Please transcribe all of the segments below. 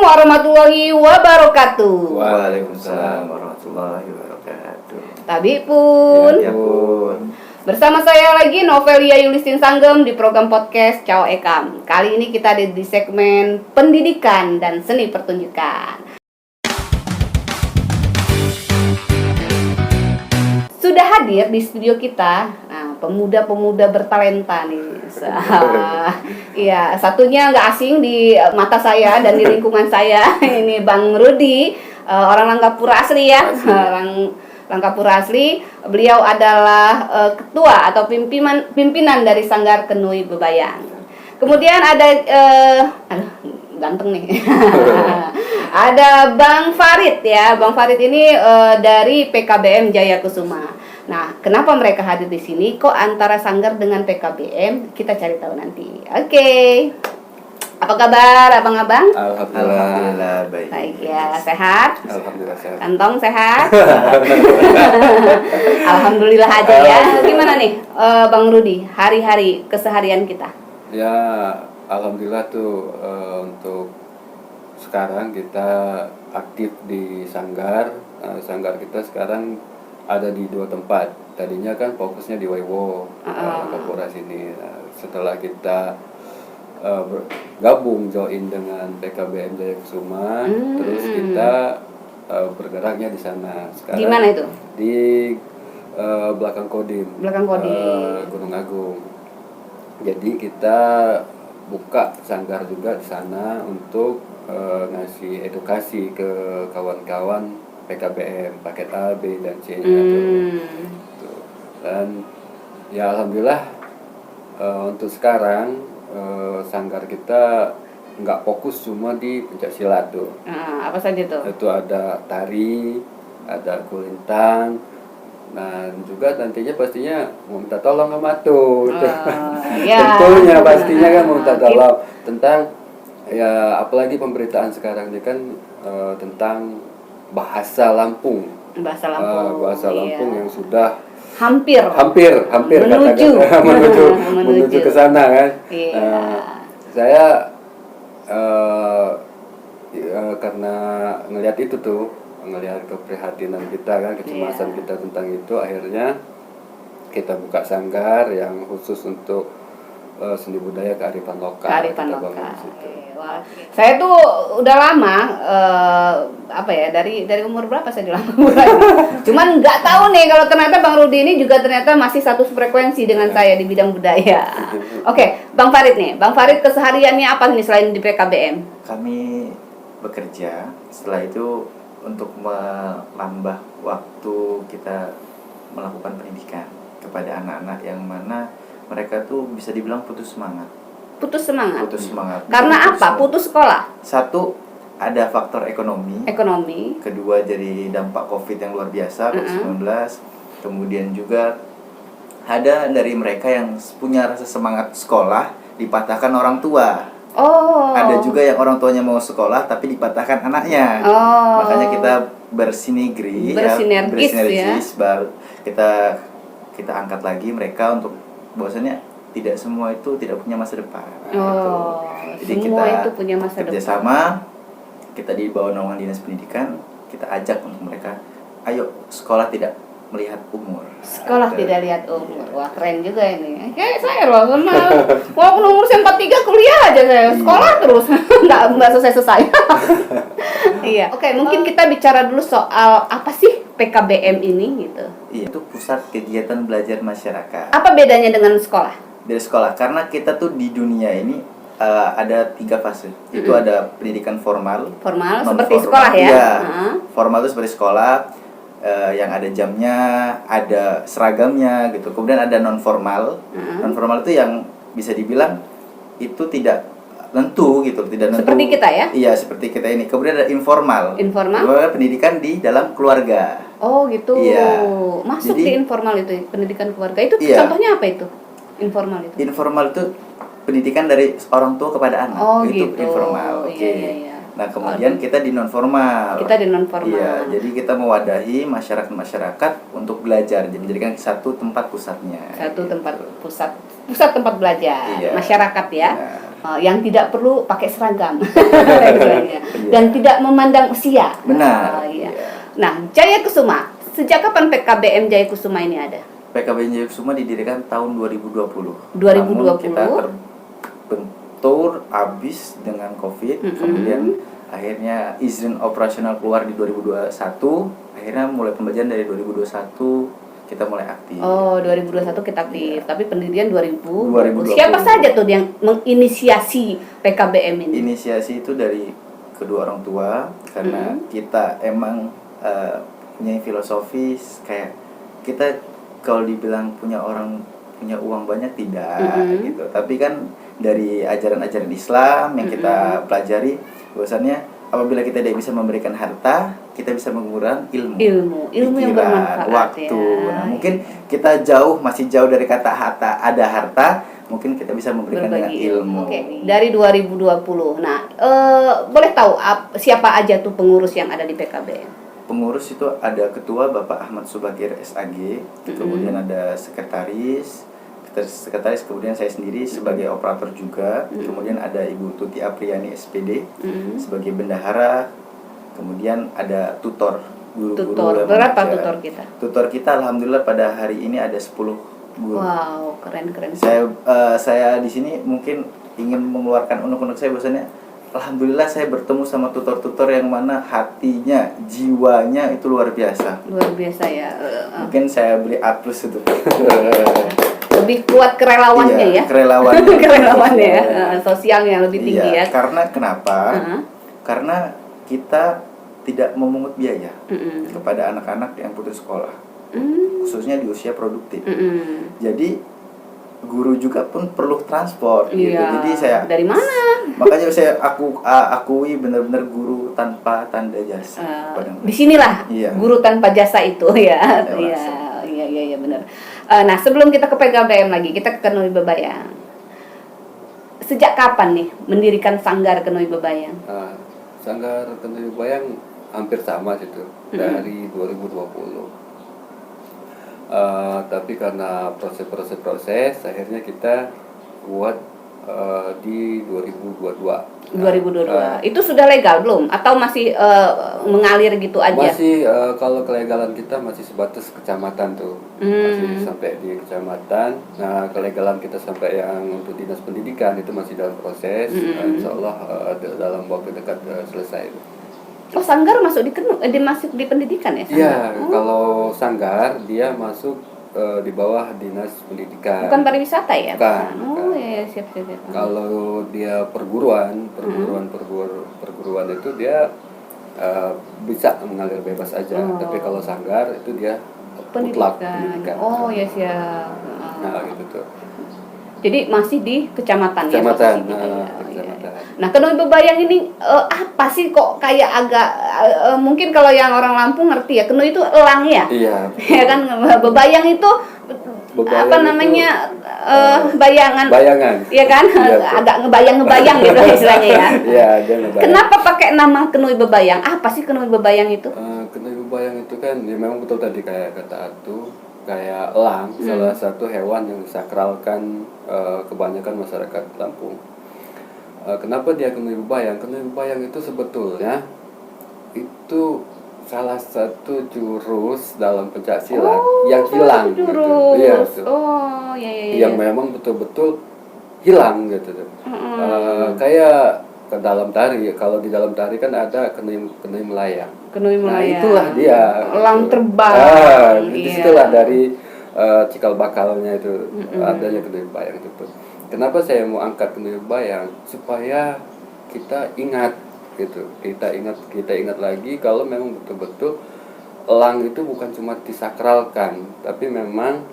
warahmatullahi wabarakatuh. Waalaikumsalam warahmatullahi wabarakatuh. Tabi pun. Ya pun. Bersama saya lagi Novelia Yulistin Sanggem di program podcast Cao Ekam. Kali ini kita ada di segmen pendidikan dan seni pertunjukan. Sudah hadir di studio kita, pemuda-pemuda bertalenta nih. Iya, satunya nggak asing di mata saya dan di lingkungan saya. Ini Bang Rudi, orang Langkapura asli ya, orang Langkapura asli. Beliau adalah ketua atau pimpinan dari Sanggar Kenui Bebayang. Kemudian ada, ganteng nih. Ada Bang Farid ya. Bang Farid ini dari PKBM Jaya Kusuma. Nah, kenapa mereka hadir di sini? Kok antara Sanggar dengan PKBM? Kita cari tahu nanti. Oke. Apa kabar abang-abang? Alhamdulillah baik. Baik ya, sehat? Alhamdulillah sehat. Kantong sehat? Alhamdulillah aja ya. Gimana nih Bang Rudi, hari-hari keseharian kita? Ya, alhamdulillah tuh untuk sekarang kita aktif di Sanggar. Sanggar kita sekarang ada di 2 tempat. Tadinya kan fokusnya di Waiwo, Kapolres ini. Setelah kita gabung join dengan PKBM Jaya Kusuma, terus kita bergeraknya di sana. Sekarang di mana itu? Di belakang Kodim. Belakang Kodim. Gunung Agung. Jadi kita buka sanggar juga di sana untuk ngasih edukasi ke kawan-kawan PKBM paket A, B, dan C-nya tuh. Dan ya alhamdulillah untuk sekarang sanggar kita nggak fokus cuma di pencaksilat tuh. Apa saja tuh? Itu ada tari, ada kulintang, dan juga nantinya pastinya mau minta tolong sama tuh. Ya. Tentunya pastinya kan mau minta tolong tentang ya, apalagi pemberitaan sekarang ini kan tentang bahasa Lampung. Bahasa Lampung. Bahasa Lampung iya. yang sudah hampir menuju ke sana kan. Iya. Saya karena ngelihat itu tuh, ngelihat keprihatinan kita kan, kecemasan kita tentang itu, akhirnya kita buka sanggar yang khusus untuk seni budaya kearifan lokal. Wah, saya tuh udah lama dari umur berapa saya di Langkapura. Cuman nggak tahu nih kalau ternyata Bang Rudi ini juga ternyata masih satu frekuensi dengan saya di bidang budaya. Oke, Bang Farid nih. Bang Farid kesehariannya apa nih selain di PKBM? Kami bekerja, setelah itu untuk menambah waktu kita melakukan pendidikan kepada anak-anak yang mana mereka tuh bisa dibilang putus semangat. Putus semangat. Karena apa? Putus sekolah. Satu, ada faktor ekonomi. Kedua, jadi dampak COVID yang luar biasa, COVID-19. Kemudian juga ada dari mereka yang punya rasa semangat sekolah dipatahkan orang tua. Ada juga yang orang tuanya mau sekolah tapi dipatahkan anaknya. Makanya kita bersinergis baru kita angkat lagi mereka untuk bahwasanya tidak semua itu tidak punya masa depan. Jadi semua kita itu punya masa kerjasama, kita di bawah naungan dinas pendidikan, kita ajak untuk mereka, ayo sekolah tidak melihat umur. Tidak lihat umur. Wah, keren juga ini. Kayak saya loh, walaupun umur saya 43 kuliah aja saya sekolah terus, nggak selesai. Iya. Oke, mungkin kita bicara dulu soal apa sih PKBM ini gitu. Iya, itu pusat kegiatan belajar masyarakat. Apa bedanya dengan sekolah? Dari sekolah, karena kita tuh di dunia ini ada 3 fase. Itu ada pendidikan formal seperti sekolah ya. Iya. Formal itu seperti sekolah, yang ada jamnya, ada seragamnya gitu. Kemudian ada non formal. Non formal itu yang bisa dibilang itu tidak nentu gitu, tidak nentu. Seperti kita ya? Iya, seperti kita ini. Kemudian ada informal. Pendidikan di dalam keluarga. Oh gitu. Iya. Masuk di informal itu pendidikan keluarga. Itu contohnya apa itu? Informal itu pendidikan dari orang tua kepada anak. Itu gitu. Informal. Oke. Iya. Nah, kemudian kita di non formal. Iya, jadi kita mewadahi masyarakat untuk belajar, jadi menjadikan satu tempat pusatnya. Tempat pusat tempat belajar masyarakat ya. yang tidak perlu pakai seragam dan tidak memandang usia. Benar. Iya. Nah, Jaya Kusuma, sejak kapan PKBM Jaya Kusuma ini ada? PKBM Jaya Kusuma didirikan tahun 2020. 2020. Namun kita terbentur habis dengan COVID, kemudian akhirnya izin operasional keluar di 2021, akhirnya mulai pembelajaran dari 2021 kita mulai aktif. Oh, 2021 kita aktif, tapi pendirian 2020. Siapa saja tuh yang menginisiasi PKBM ini? Inisiasi itu dari kedua orang tua, karena kita emang punya filosofis kayak kita kalau dibilang punya uang banyak tidak gitu, tapi kan dari ajaran-ajaran Islam yang kita pelajari bahwasannya apabila kita tidak bisa memberikan harta, kita bisa mengurangi ilmu yang bermanfaat, waktu. ya. Nah, mungkin kita masih jauh dari kata harta, mungkin kita bisa memberikan dengan ilmu. Oke. Dari 2020. Nah, boleh tahu siapa aja tuh pengurus yang ada di PKBM? Pengurus itu ada ketua Bapak Ahmad Subagir SAG, kemudian ada sekretaris, kemudian saya sendiri sebagai operator juga, kemudian ada Ibu Tuti Apriani SPD sebagai bendahara, kemudian ada tutor, guru-guru. Berapa tutor kita? Tutor kita alhamdulillah pada hari ini ada 10 guru. Wow, keren. Saya di sini mungkin ingin mengeluarkan unek-unek saya bahwasanya alhamdulillah saya bertemu sama tutor-tutor yang mana hatinya, jiwanya itu luar biasa. Luar biasa ya. Mungkin saya beri A+ itu. Lebih kuat kerelawannya ya. Kerelawannya ya. Sosialnya lebih tinggi ya. Karena kenapa? Karena kita tidak memungut biaya kepada anak-anak yang putus sekolah. Khususnya di usia produktif. Jadi guru juga pun perlu transport gitu. Jadi saya dari mana? Makanya saya akui benar-benar guru tanpa tanda jasa. Disinilah guru tanpa jasa itu ya. Iya benar. Nah, sebelum kita ke PKBM lagi, kita ke Kenui Bebayang. Sejak kapan nih mendirikan Sanggar Kenui Bebayang? Sanggar Kenui Bebayang hampir sama situ, dari 2020. Tapi karena proses akhirnya kita buat di 2022. 2022. Itu sudah legal belum? Atau masih mengalir gitu aja? Masih, kalau kelegalan kita masih sebatas kecamatan tuh. Masih sampai di kecamatan. Nah, kelegalan kita sampai yang untuk dinas pendidikan itu masih dalam proses. Insya Allah dalam waktu dekat selesai. Oh, Sanggar masuk masuk di pendidikan ya? Iya, kalau Sanggar dia masuk di bawah dinas pendidikan. Bukan pariwisata ya? Bukan. Oh ya, siap. Kalau dia perguruan itu dia bisa mengalir bebas aja. Tapi kalau Sanggar itu dia mutlak pendidikan. Oh ya, siap. Nah gitu tuh. Jadi masih di kecamatan ya? Kecamatan. Kecamatan. Nah, Kenui Bebayang ini apa sih kok kayak agak mungkin kalau yang orang Lampung ngerti ya, Kenui itu elang ya? Iya. Ya kan, Bebayang itu apa namanya bayangan. Iya kan? Agak ngebayang gitu istilahnya ya. Iya, dia ngebayang. Kenapa pakai nama Kenui Bebayang? Apa sih Kenui Bebayang itu? Kenui Bebayang itu kan ya memang betul tadi kayak kata Atu, kayak elang, salah satu hewan yang disakralkan kebanyakan masyarakat Lampung. Kenapa dia Kenui Bebayang? Kenui Bebayang itu sebetulnya itu salah satu jurus dalam pencaksilat yang hilang gitu. Iya, yang memang betul-betul hilang gitu. Kayak ke dalam tari, kalau di dalam tari kan ada kenui melayang. Nah, itulah dia. Elang terbang. Disitulah dari cikal bakalnya itu adanya Kenui Bebayang itu. Kenapa saya mau angkat Kenui Bebayang? Supaya kita ingat gitu. Kita ingat lagi kalau memang betul-betul elang itu bukan cuma disakralkan, tapi memang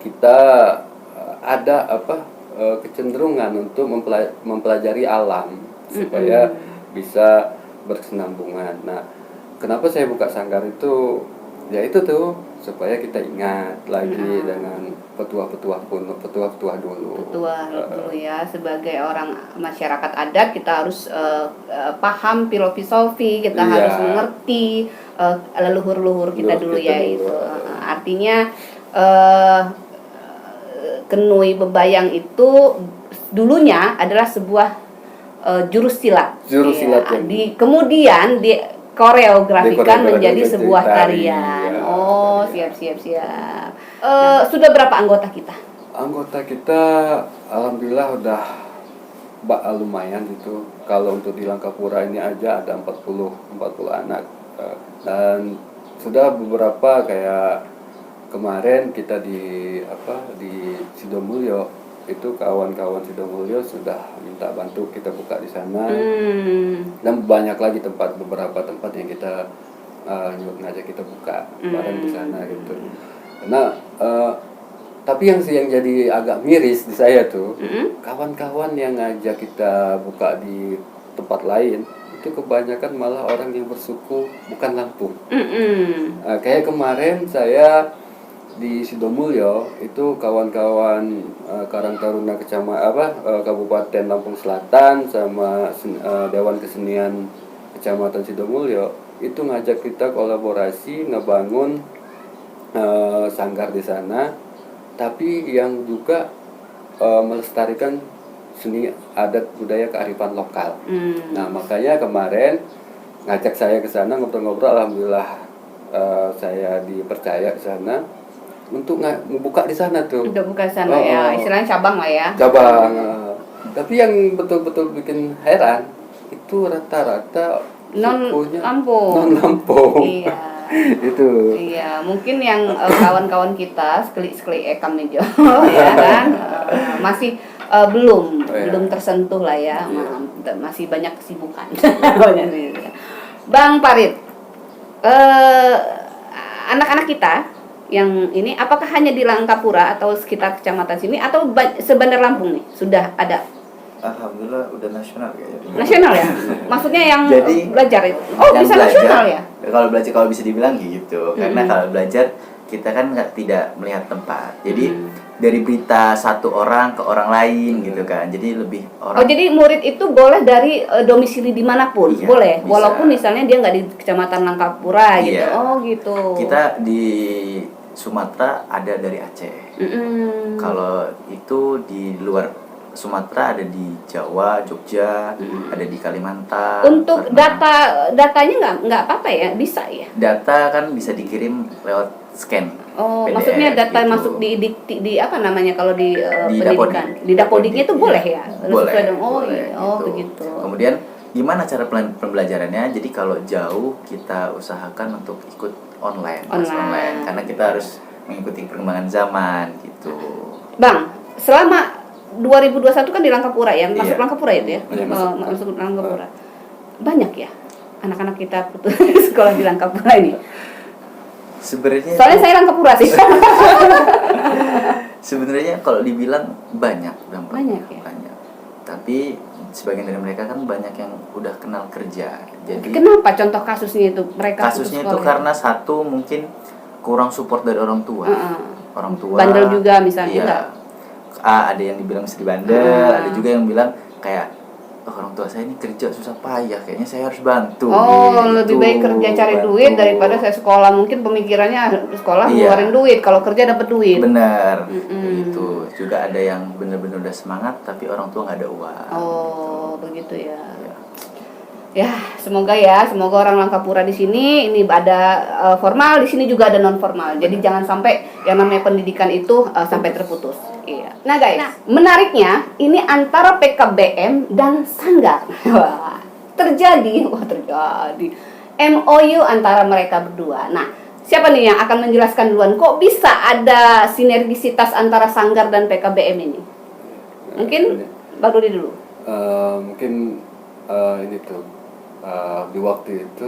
kita ada kecenderungan untuk mempelajari alam supaya bisa berkesinambungan. Nah, kenapa saya buka Sanggar itu? Ya itu tuh supaya kita ingat lagi dengan petuah-petuah dulu. Petuah dulu ya, sebagai orang masyarakat adat kita harus paham filosofi, kita harus mengerti leluhur-leluhur kita dulu ya itu. Artinya Kenui Bebayang itu dulunya adalah sebuah jurus silat. Jurus silat yang kemudian di koreografikan menjadi sebuah tarian. Ya, Oh, tarian. siap. Sudah berapa anggota kita? Anggota kita alhamdulillah udah lumayan gitu. Kalau untuk di Langkapura ini aja ada 40 anak. Dan sudah beberapa kayak kemarin kita di Sidomulyo, itu kawan-kawan Sidomulyo sudah minta bantu kita buka di sana. Dan banyak lagi beberapa tempat yang kita ngajak kita buka bareng di sana gitu. Karena tapi yang jadi agak miris di saya tuh, kawan-kawan yang ngajak kita buka di tempat lain itu kebanyakan malah orang yang bersuku bukan Lampung. Kayak kemarin saya di Sidomulyo itu kawan-kawan Karang Taruna Kabupaten Lampung Selatan sama Dewan Kesenian Kecamatan Sidomulyo itu ngajak kita kolaborasi ngebangun sanggar di sana, tapi yang juga melestarikan seni adat budaya kearifan lokal. Nah makanya kemarin ngajak saya ke sana ngobrol-ngobrol, alhamdulillah saya dipercaya ke sana untuk buka di sana tuh. Udah buka di sana ya, istilahnya cabang lah ya. Cabang. Tapi yang betul-betul bikin heran itu rata-rata sukunya non Lampung. Iya. Itu. Iya, mungkin yang kawan-kawan kita sekali ekam nih Jo, ya kan, masih belum tersentuh lah ya, masih banyak kesibukan. Bang Parit, anak-anak kita yang ini apakah hanya di Langkapura atau sekitar kecamatan sini atau sebenar Lampung nih sudah ada? Alhamdulillah udah nasional kayaknya. Nasional ya? Maksudnya yang jadi, belajar itu? Oh bisa belajar, nasional ya? Kalau bisa dibilang gitu, karena kalau belajar kita kan tidak melihat tempat. Jadi dari berita satu orang ke orang lain gitu kan. Jadi lebih orang. Oh jadi murid itu boleh dari domisili dimanapun, iya, boleh, bisa. walaupun misalnya dia nggak di kecamatan Langkapura gitu. Iya. Oh gitu. Kita di Sumatera ada dari Aceh. Kalau itu di luar Sumatera ada di Jawa, Jogja, ada di Kalimantan. Untuk datanya nggak apa-apa ya, bisa ya? Data kan bisa dikirim lewat scan. Oh, PDF, maksudnya data gitu. masuk di apa namanya kalau di pendidikan? Dapodik. Di Dapodiknya itu boleh ya? Boleh. Boleh. Oh, gitu. begitu. Kemudian gimana cara pembelajarannya? Jadi kalau jauh kita usahakan untuk ikut online. Karena kita harus mengikuti perkembangan zaman gitu. Bang, selama 2021 kan di Langkapura ya, masuk Langkapura itu ya, masuk Langkapura. Banyak ya anak-anak kita putus sekolah di Langkapura ini. Sebenarnya soalnya saya Langkapura sih. Sebenarnya kalau dibilang banyak ya? Banyak. Tapi sebagian dari mereka kan banyak yang udah kenal kerja. Jadi kenapa contoh kasusnya itu mereka kasusnya itu karena satu mungkin kurang support dari orang tua. Orang tua bandel juga misalnya enggak? Ada yang dibilang sedih bandel, ada juga yang bilang kayak orang tua saya ini kerja susah payah, kayaknya saya harus bantu. Lebih baik kerja cari duit daripada saya sekolah. Mungkin pemikirannya sekolah ngeluarin duit, kalau kerja dapat duit. Benar. Itu juga ada yang benar-benar udah semangat tapi orang tua nggak ada uang. Oh, begitu ya. Ya, semoga orang Langkapura di sini ini ada formal, di sini juga ada non formal. Jadi jangan sampai yang namanya pendidikan itu sampai terputus. Iya. Nah guys, menariknya ini antara PKBM dan Sanggar. Terjadi MOU antara mereka berdua. Nah, siapa nih yang akan menjelaskan duluan? Kok bisa ada sinergisitas antara Sanggar dan PKBM ini? Mungkin Bang Rudi dulu. Mungkin ini tuh. Di waktu itu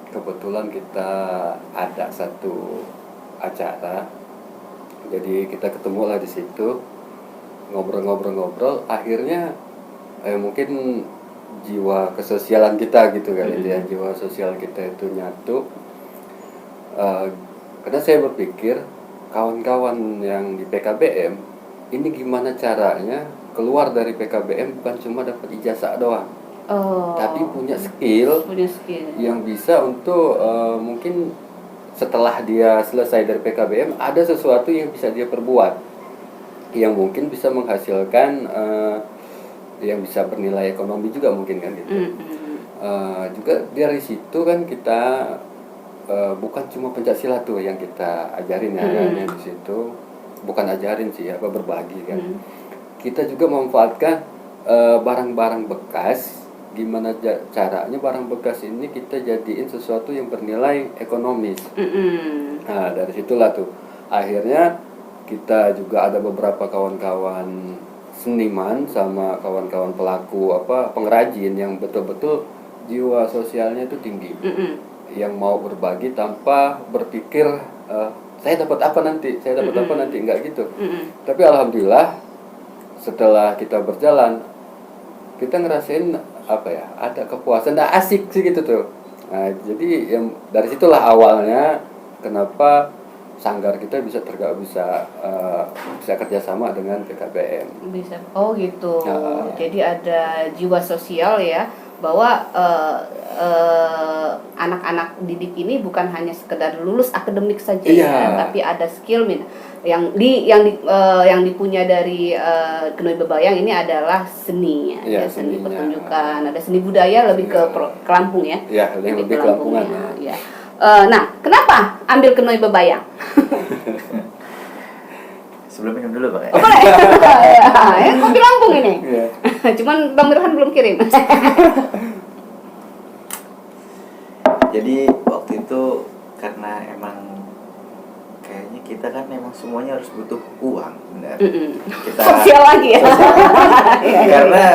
kebetulan kita ada satu acara, jadi kita ketemu lah di situ, ngobrol-ngobrol, akhirnya mungkin jiwa kesosialan kita gitu kali ya, jiwa sosial kita itu nyatu. Karena saya berpikir kawan-kawan yang di PKBM ini gimana caranya keluar dari PKBM bukan cuma dapat ijazah doang. Tapi punya skill yang bisa untuk mungkin setelah dia selesai dari PKBM ada sesuatu yang bisa dia perbuat. yang mungkin bisa menghasilkan yang bisa bernilai ekonomi juga mungkin kan gitu. Juga dari situ kan kita bukan cuma pencaksilat tuh yang kita ajarin ya, kan, yang di situ bukan ajarin sih apa berbagi kan. Kita juga memanfaatkan barang-barang bekas. Gimana caranya barang bekas ini kita jadiin sesuatu yang bernilai ekonomis. Nah dari situlah tuh akhirnya kita juga ada beberapa kawan-kawan seniman sama kawan-kawan pelaku pengrajin yang betul-betul jiwa sosialnya itu tinggi, yang mau berbagi tanpa berpikir saya dapat apa nanti enggak gitu. Tapi alhamdulillah setelah kita berjalan kita ngerasain ada kepuasan, asik sih gitu tuh. Nah jadi yang dari situlah awalnya kenapa sanggar kita bisa kerjasama dengan PKBM. Bisa. Oh gitu. Jadi ada jiwa sosial ya, bahwa anak-anak didik ini bukan hanya sekedar lulus akademik saja ya, tapi ada skill yang dipunya dari Kenoy Bebayang ini adalah seni ya, seni pertunjukan, ada seni budaya lebih ke Lampung ya. Iya, lebih ke Lampungan ya. Nah, kenapa ambil Kenoy Bebayang? Sebelum minum dulu Bang. Oh, boleh. Ya, kopi Lampung ini. Cuman Bang Mirhan belum kirim. Jadi waktu itu karena emang kayaknya kita kan memang semuanya harus butuh uang, benar. Kita sosial lagi ya. Karena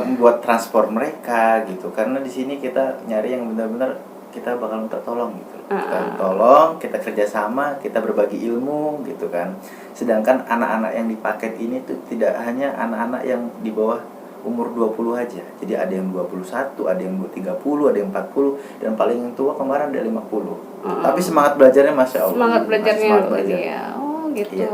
membuat transport mereka gitu. Karena di sini kita nyari yang benar-benar kita bakal minta tolong gitu. Kita tolong, kita kerjasama, kita berbagi ilmu gitu kan. Sedangkan anak-anak yang di paket ini tuh tidak hanya anak-anak yang di bawah umur 20 aja. Jadi ada yang 21, ada yang 30, ada yang 40, dan paling tua kemarin ada 50. Tapi semangat belajarnya Masya Allah. Semangat belajarnya ya. Oh gitu. Iya.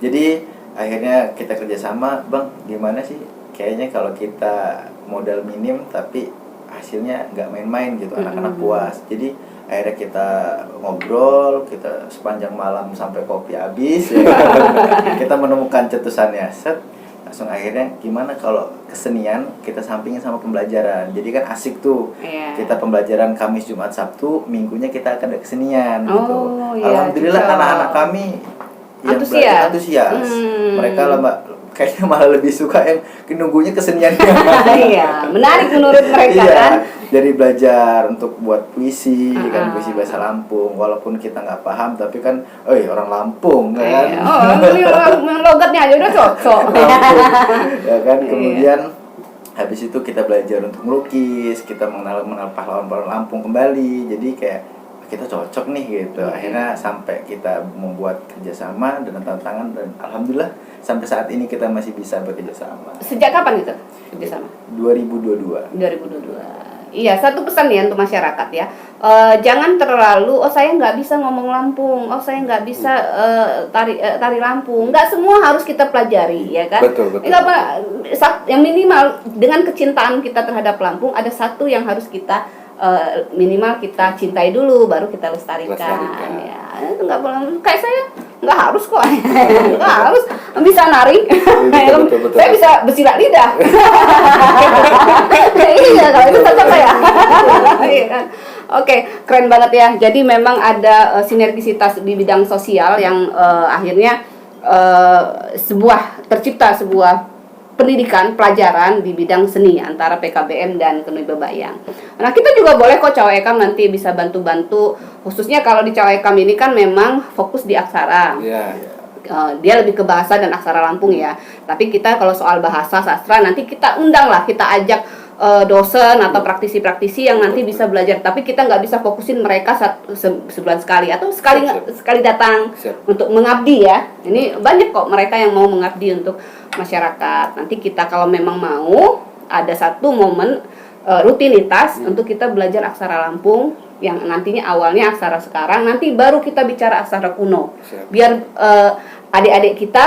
Jadi akhirnya kita kerjasama, Bang, gimana sih? Kayaknya kalau kita modal minim tapi hasilnya nggak main-main gitu, anak-anak puas. Jadi akhirnya kita ngobrol, kita sepanjang malam sampai kopi habis ya. Kita menemukan cetusannya, langsung akhirnya gimana kalau kesenian kita sampingin sama pembelajaran. Jadi kan asik tuh. Kita pembelajaran Kamis, Jumat, Sabtu, minggunya kita akan ada kesenian gitu. Alhamdulillah anak-anak kami yang belajar antusias. Mereka kayaknya malah lebih suka yang nunggunya keseniannya. Iya, menarik menurut mereka kan. Jadi belajar untuk buat puisi, kan puisi bahasa Lampung. Walaupun kita nggak paham, tapi kan, orang Lampung kan. Orang logatnya aja udah cocok. Ya kan, kemudian habis itu kita belajar untuk melukis, kita mengenal pahlawan-pahlawan Lampung kembali. Jadi kayak kita cocok nih gitu. Akhirnya sampai kita membuat kerjasama dan tantangan, dan alhamdulillah sampai saat ini kita masih bisa bekerja sama. Sejak kapan itu kerjasama? 2022. Iya, satu pesan ya untuk masyarakat ya. Jangan terlalu, saya nggak bisa ngomong Lampung, saya nggak bisa tari Lampung. Nggak semua harus kita pelajari, ya kan? Betul. Yang minimal dengan kecintaan kita terhadap Lampung, ada satu yang harus kita minimal kita cintai dulu, baru kita lestarikan. Ya, itu nggak boleh. Kayak saya nggak harus kok, nggak harus bisa nari. Betul. Saya bisa bersilat lidah. Iya, kalau itu cocok ya. Oke, keren banget ya. Jadi memang ada sinergisitas di bidang sosial yang akhirnya tercipta sebuah pendidikan, pelajaran di bidang seni antara PKBM dan Kenoy Bebayang. Nah, kita juga boleh kok Cawekam nanti bisa bantu-bantu, khususnya kalau di Cawekam ini kan memang fokus di aksara. Dia lebih ke bahasa dan aksara Lampung ya. Tapi kita kalau soal bahasa sastra nanti kita undang lah, kita ajak dosen atau praktisi-praktisi yang nanti bisa belajar. Tapi kita nggak bisa fokusin mereka sebulan sekali atau sekali datang untuk mengabdi ya. Ini banyak kok mereka yang mau mengabdi untuk masyarakat. Nanti kita kalau memang mau ada satu momen rutinitas untuk kita belajar aksara Lampung yang nantinya awalnya aksara sekarang, nanti baru kita bicara aksara kuno. Biar adik-adik kita,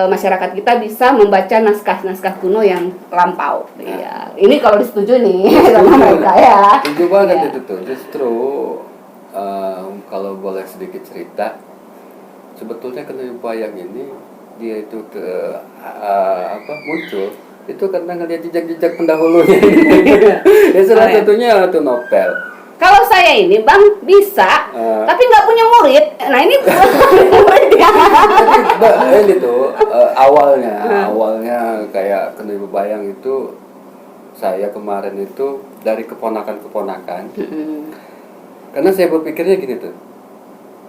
masyarakat kita bisa membaca naskah-naskah kuno yang lampau. Ya, ini kalau disetujui nih sama mereka ya. Setuju banget itu tuh. Justru kalau boleh sedikit cerita, sebetulnya Kenoy Bebayang ini dia itu muncul itu karena ngelihat jejak-jejak pendahulunya. Ya salah satunya itu novel. Kalau saya ini Bang bisa, tapi nggak punya murid. Nah ini muridnya. Ini tuh awalnya kayak Kena Ibu Bayang itu saya kemarin itu dari keponakan. Karena saya berpikirnya gini tuh,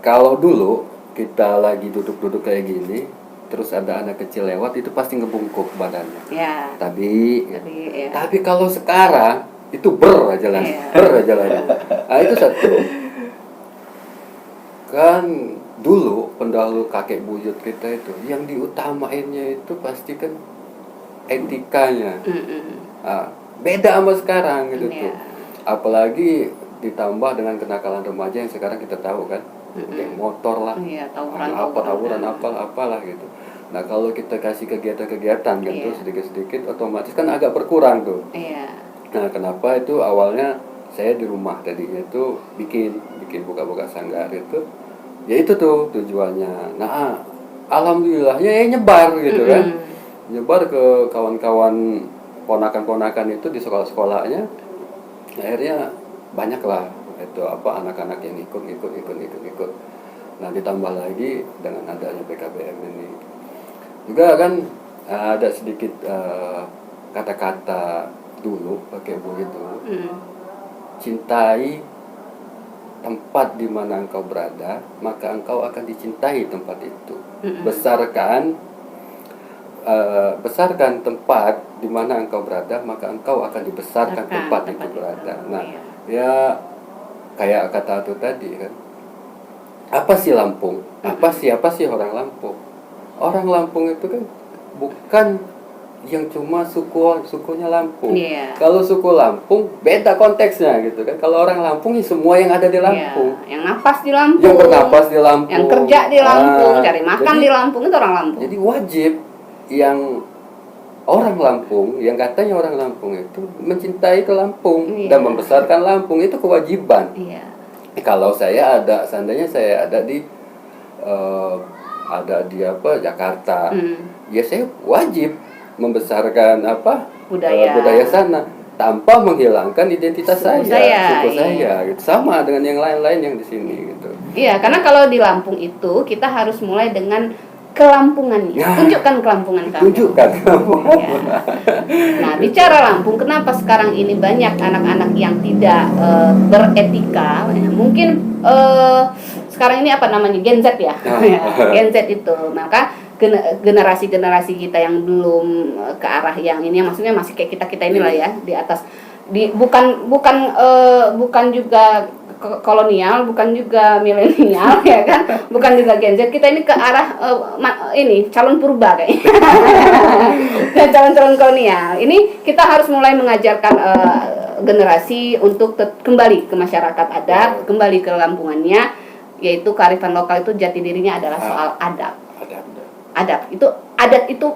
kalau dulu kita lagi duduk-duduk kayak gini, terus ada anak kecil lewat itu pasti ngebungkuk badannya. Ya. Tapi kalau sekarang itu ber aja lah. Nah itu satu. Kan dulu pendahulu kakek buyut kita itu yang diutamainnya itu pasti kan etikanya. Nah, beda sama sekarang gitu tuh. Apalagi ditambah dengan kenakalan remaja yang sekarang kita tahu kan, geng motor lah, tawuran apalah gitu. Nah kalau kita kasih kegiatan-kegiatan gitu sedikit-sedikit otomatis kan agak berkurang tuh. Nah kenapa itu awalnya saya di rumah tadinya itu bikin buka-buka sanggar itu, ya itu tuh tujuannya. Nah alhamdulillahnya ya nyebar gitu kan, nyebar ke kawan-kawan ponakan-ponakan itu di sekolah-sekolahnya. Akhirnya banyak lah itu anak-anak yang ikut. Nah ditambah lagi dengan adanya PKBM ini juga kan ada sedikit kata-kata dulu pakai begitu, cintai tempat di mana engkau berada maka engkau akan dicintai tempat itu. Besarkan tempat di mana engkau berada maka engkau akan dibesarkan tempat itu berada. Nah ya kayak kata itu tadi kan, apa sih Lampung? Apa sih orang Lampung? Orang Lampung itu kan bukan yang cuma sukunya Lampung. Kalau suku Lampung beda konteksnya gitu kan. Kalau orang Lampung ya semua yang ada di Lampung. Yang napas di Lampung. Yang bernapas di Lampung. Yang kerja di Lampung, cari makan di Lampung itu orang Lampung. Jadi wajib yang orang Lampung, yang katanya orang Lampung itu mencintai ke Lampung dan membesarkan Lampung, itu kewajiban. Kalau seandainya saya ada di Jakarta, ya saya wajib membesarkan budaya sana tanpa menghilangkan identitas suku saya gitu. Sama dengan yang lain-lain yang di sini gitu. Iya, karena kalau di Lampung itu kita harus mulai dengan kelampungannya. Tunjukkan kelampungan kamu. Nah, bicara Lampung, kenapa sekarang ini banyak anak-anak yang tidak beretika? Mungkin sekarang ini apa namanya, Gen Z ya. Gen Z itu, maka generasi-generasi kita yang belum ke arah yang ini, maksudnya masih kayak kita inilah ya, di atas, bukan juga kolonial, bukan juga milenial ya kan, bukan juga Gen Z, kita ini ke arah ini calon purba kayaknya. calon kolonial. Ini kita harus mulai mengajarkan generasi untuk kembali ke masyarakat adat, kembali ke lampungannya, yaitu kearifan lokal itu jati dirinya adalah soal adab. Adat itu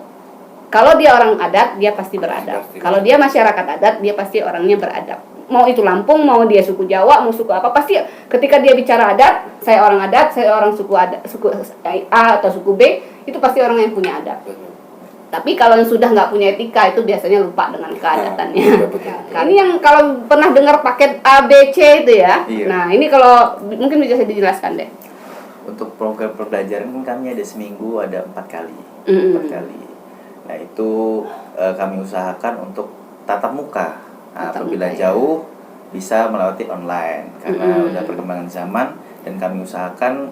kalau dia orang adat dia pasti beradab. Kalau dia masyarakat adat dia pasti orangnya beradab. Mau itu Lampung, mau dia suku Jawa, mau suku apa, pasti ketika dia bicara adat, saya orang adat, saya orang suku A atau suku B, itu pasti orang yang punya adat. Tapi kalau yang sudah nggak punya etika itu biasanya lupa dengan keadatannya. Ini yang kalau pernah dengar paket A, B, C itu ya. Nah ini kalau mungkin bisa dijelaskan deh. Untuk program pembelajaran kami ada seminggu ada 4 kali. Nah itu kami usahakan untuk tatap muka. Nah, apabila jauh bisa melewati online karena udah perkembangan zaman, dan kami usahakan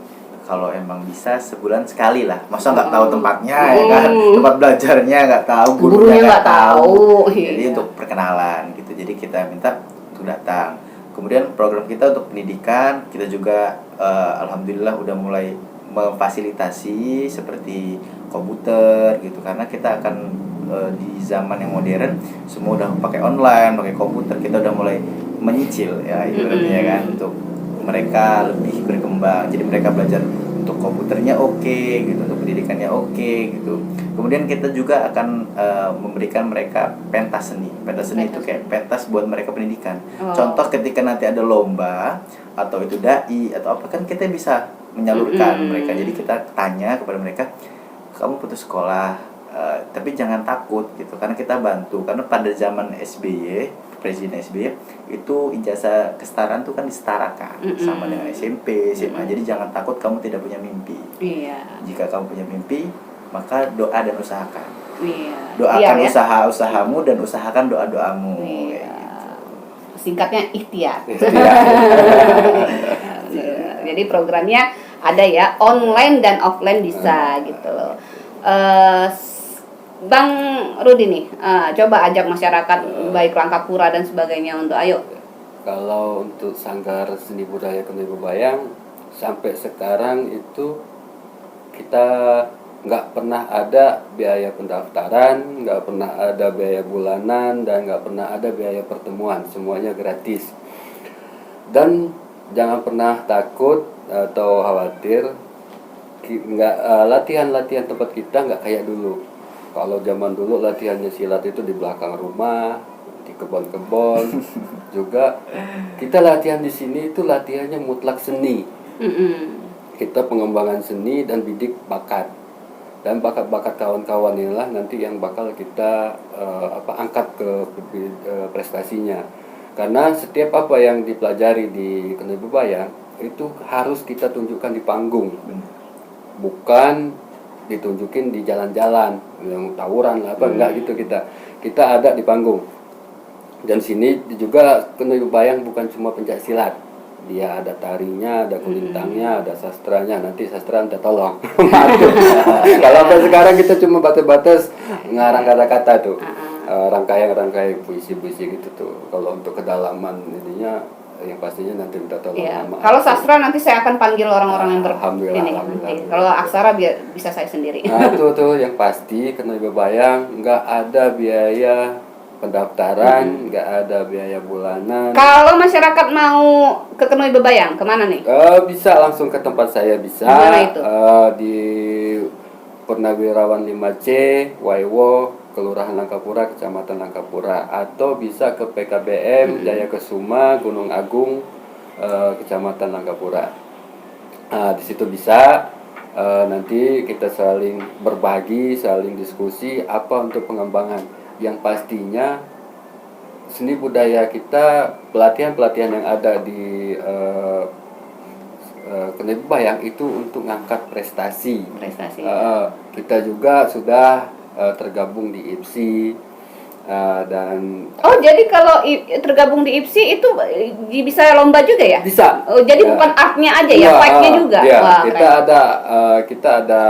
kalau emang bisa sebulan sekali lah. Masa nggak tahu tempatnya ya kan, tempat belajarnya nggak tahu, gurunya nggak tahu. Jadi untuk perkenalan gitu. Jadi kita minta untuk datang. Kemudian program kita untuk pendidikan kita juga alhamdulillah udah mulai memfasilitasi seperti komputer gitu, karena kita akan di zaman yang modern semua udah pakai online, pakai komputer, kita udah mulai menyicil ya ibaratnya kan, untuk mereka lebih berkembang. Jadi mereka belajar untuk komputernya oke gitu, untuk pendidikannya oke gitu. Kemudian kita juga akan memberikan mereka pentas seni. Pentas seni itu kayak pentas buat mereka pendidikan. Contoh ketika nanti ada lomba atau itu dai atau apa, kan kita bisa menyalurkan mereka. Jadi kita tanya kepada mereka, kamu putus sekolah, tapi jangan takut gitu, karena kita bantu. Karena pada zaman SBY, Presiden SBY itu ijazah kesetaraan tuh kan disetarakan sama dengan SMP, SMA. Jadi jangan takut kamu tidak punya mimpi. Iya. Jika kamu punya mimpi, maka doa dan usahakan. Iya. Doakan Iya, ya? usaha-usahamu dan usahakan doa-doamu. Iya. Kayak gitu. Singkatnya ikhtiar. Ikhtiar. Jadi programnya ada ya, online dan offline bisa gitu loh. Bang Rudi nih, coba ajak masyarakat baik Langkapura dan sebagainya untuk ayo. Kalau untuk Sanggar Seni Budaya Kenoi Bebayang sampai sekarang itu kita nggak pernah ada biaya pendaftaran, nggak pernah ada biaya bulanan, dan nggak pernah ada biaya pertemuan, semuanya gratis. Dan jangan pernah takut atau khawatir, latihan-latihan tempat kita nggak kayak dulu. Kalau zaman dulu latihannya silat itu di belakang rumah, di kebun-kebun. Juga kita latihan di sini itu latihannya mutlak seni. Kita pengembangan seni dan bidik bakat. Dan bakat-bakat kawan-kawan inilah nanti yang bakal kita angkat ke prestasinya. Karena setiap apa yang dipelajari di Kenoi Bebayang itu harus kita tunjukkan di panggung. Bukan ditunjukin di jalan-jalan yang tawuran lah apa enggak gitu. Kita ada di panggung. Dan sini juga Kenoi Bebayang bukan cuma pencak silat, dia ada tarinya, ada kulintangnya, ada sastranya. Nanti sastra minta tolong. Kalau sampai sekarang kita cuma batas-batas ngarang kata-kata tuh, rangkaian puisi-puisi gitu tuh. Kalau untuk kedalaman ininya yang pastinya nanti minta tolong. Iya. Kalau sastra nanti saya akan panggil orang-orang yang Alhamdulillah. nanti. Kalau aksara bisa saya sendiri. Nah tuh yang pasti Kenoi Bebayang nggak ada biaya pendaftaran, nggak ada biaya bulanan. Kalau masyarakat mau ke Kenoi Bebayang, kemana nih? Bisa langsung ke tempat saya, bisa. Dimana itu? Di Purnawirawan 5C, Waiwo, Kelurahan Langkapura, Kecamatan Langkapura, atau bisa ke PKBM Jaya Kesuma, Gunung Agung, Kecamatan Langkapura. Di situ bisa. Nanti kita saling berbagi, saling diskusi apa untuk pengembangan. Yang pastinya seni budaya kita, pelatihan-pelatihan yang ada di Kenoi Bebayang itu untuk ngangkat prestasi. Kita juga sudah tergabung di IPSI dan jadi kalau tergabung di IPSI itu bisa lomba juga ya? bisa. Jadi bukan artnya aja ya, fight-nya juga. Ya, Wah, kita ada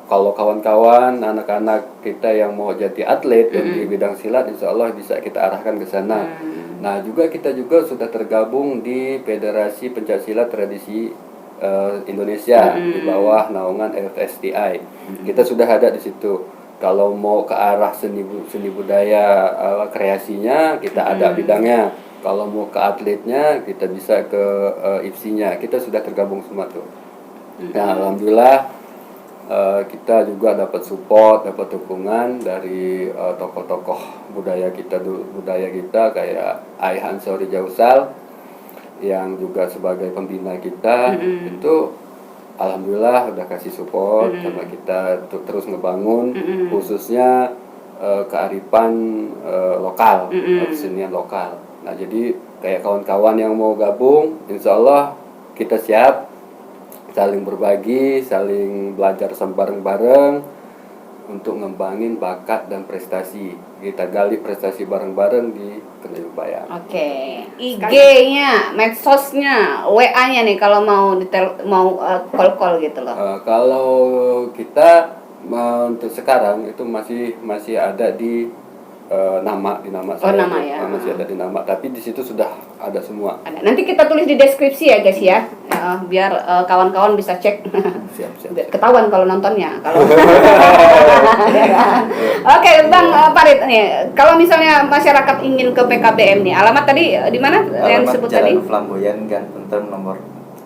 kalau kawan-kawan anak-anak kita yang mau jadi atlet di bidang silat, insya Allah bisa kita arahkan ke sana. Nah juga kita sudah tergabung di Federasi Pencaksilat Tradisi Indonesia di bawah naungan FSTI. Kita sudah ada di situ. Kalau mau ke arah seni budaya kreasinya, kita ada bidangnya. Kalau mau ke atletnya, kita bisa ke IPSI-nya. Kita sudah tergabung semua tuh. Nah, alhamdulillah kita juga dapat support, dapat dukungan dari tokoh-tokoh budaya kita kayak Ayah Ansori Jausal yang juga sebagai pembina kita. Itu alhamdulillah udah kasih support sama kita untuk terus ngebangun khususnya kearifan lokal, kesenian lokal. Nah jadi kayak kawan-kawan yang mau gabung, insya Allah kita siap saling berbagi, saling belajar bareng-bareng untuk ngembangin bakat dan prestasi. Kita gali prestasi bareng-bareng di Kenoi Bebayang. Oke. IG-nya, medsosnya, WA-nya nih kalau mau call-call gitu loh. Kalau kita untuk sekarang itu masih ada di nama saya. Nama ya. Masih ada di nama, tapi di situ sudah ada semua. Ada. Nanti kita tulis di deskripsi ya guys ya, biar kawan-kawan bisa cek. Siap. Ketahuan kalau nontonnya. Kalau Oke, Bang Farid nih, kalau misalnya masyarakat ingin ke PKBM nih, alamat tadi di mana yang disebut tadi? Jalan Flamboyan Gang Tentrem nomor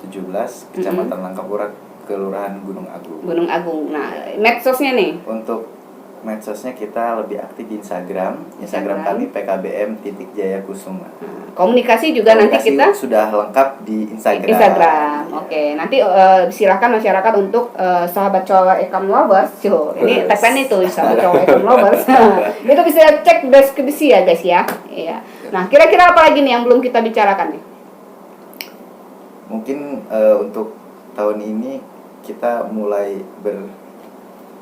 17, Kecamatan Langkapura, Kelurahan Gunung Agung. Gunung Agung. Nah, medsosnya nih. Untuk medsosnya kita lebih aktif di Instagram kami PKBM.Jayakusuma. Komunikasi juga nanti kita sudah lengkap di Instagram. Oke. Nanti silakan masyarakat untuk sahabat cowok Ekam Lovers. Ini tagline itu sahabat cowok Ekam Lovers. Itu bisa cek deskripsi ya guys ya. Iya. Nah, kira-kira apa lagi nih yang belum kita bicarakan nih? Mungkin untuk tahun ini kita mulai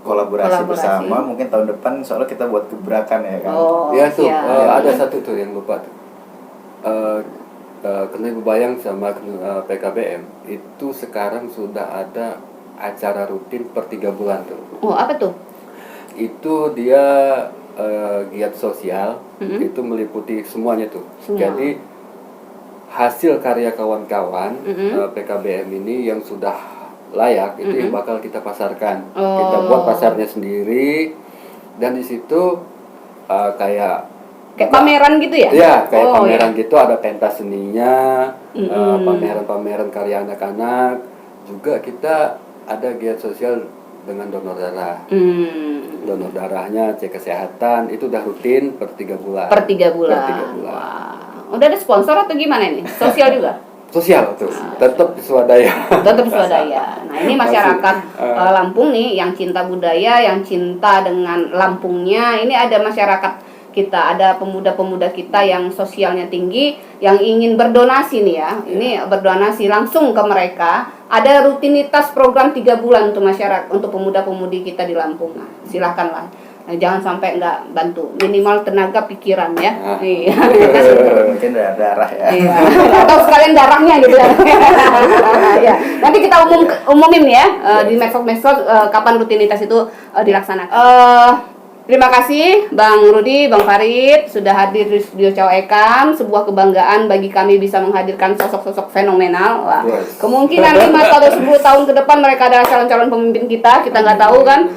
kolaborasi bersama. Mungkin tahun depan soalnya kita buat gebrakan ya kan. Ya tuh ada satu tuh yang lupa tuh. Kena Bebayang sama PKBM itu sekarang sudah ada acara rutin per 3 bulan tuh. Oh, apa tuh? Itu dia giat sosial, itu meliputi semuanya tuh. Jadi hasil karya kawan-kawan PKBM ini yang sudah layak itu yang bakal kita pasarkan. Kita buat pasarnya sendiri dan di situ kayak pameran gitu ya? Iya, kayak pameran gitu, ada pentas seninya, pameran-pameran karya anak-anak. Juga kita ada giat sosial dengan donor darah. Donor darahnya, cek kesehatan, itu udah rutin per 3 bulan. Per 3 bulan. Wah. Udah ada sponsor atau gimana ini? Sosial juga? Sosial tuh, tetap swadaya. Tetap swadaya. Nah, ini masyarakat Lampung nih yang cinta budaya, yang cinta dengan Lampungnya. Ini ada masyarakat kita, ada pemuda-pemuda kita yang sosialnya tinggi, yang ingin berdonasi nih ya. Ini berdonasi langsung ke mereka. Ada rutinitas program 3 bulan untuk masyarakat, untuk pemuda-pemudi kita di Lampung. Nah, silakanlah. Jangan sampai nggak bantu, minimal tenaga pikiran ya. Iya. Mungkin darah ya. Iya. Atau sekalian darahnya gitu ya. Ya. Nanti kita umumin ya di medsos kapan rutinitas itu dilaksanakan. Terima kasih Bang Rudi, Bang Farid sudah hadir di studio Cowok Ekam. Sebuah kebanggaan bagi kami bisa menghadirkan sosok-sosok fenomenal. Wah, kemungkinan 5 atau 10 tahun ke depan mereka adalah calon-calon pemimpin kita nggak tahu kan.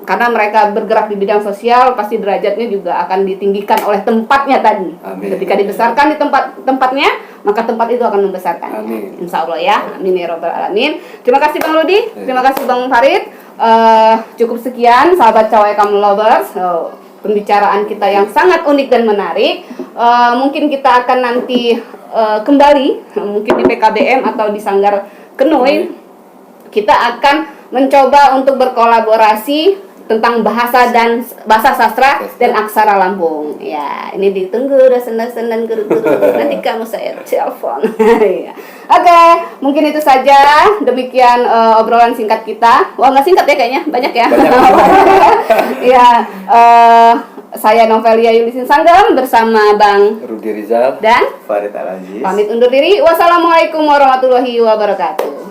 Karena mereka bergerak di bidang sosial, pasti derajatnya juga akan ditinggikan oleh tempatnya tadi. Amin. Ketika dibesarkan di tempatnya, maka tempat itu akan membesarkan. Amin. Insya Allah ya. Amin ya robbal alamin. Terima kasih Bang Rudi, terima kasih Bang Farid. Cukup sekian sahabat Cowok Ekam Lovers, pembicaraan kita yang sangat unik dan menarik. Mungkin kita akan nanti kembali, mungkin di PKBM atau di Sanggar Kenoi, kita akan mencoba untuk berkolaborasi tentang bahasa sastra dan aksara Lampung. Ya, ini ditunggu dosen-dosen dan guru-guru. Nanti kamu saya telepon. Oke, mungkin itu saja. Demikian obrolan singkat kita. Wah, nggak singkat ya kayaknya, banyak ya. Ya, saya Novelia Yulisin Sanggam bersama Bang Rudi Rizal dan Farid Al-Aziz. Pamit undur diri. Wassalamualaikum warahmatullahi wabarakatuh.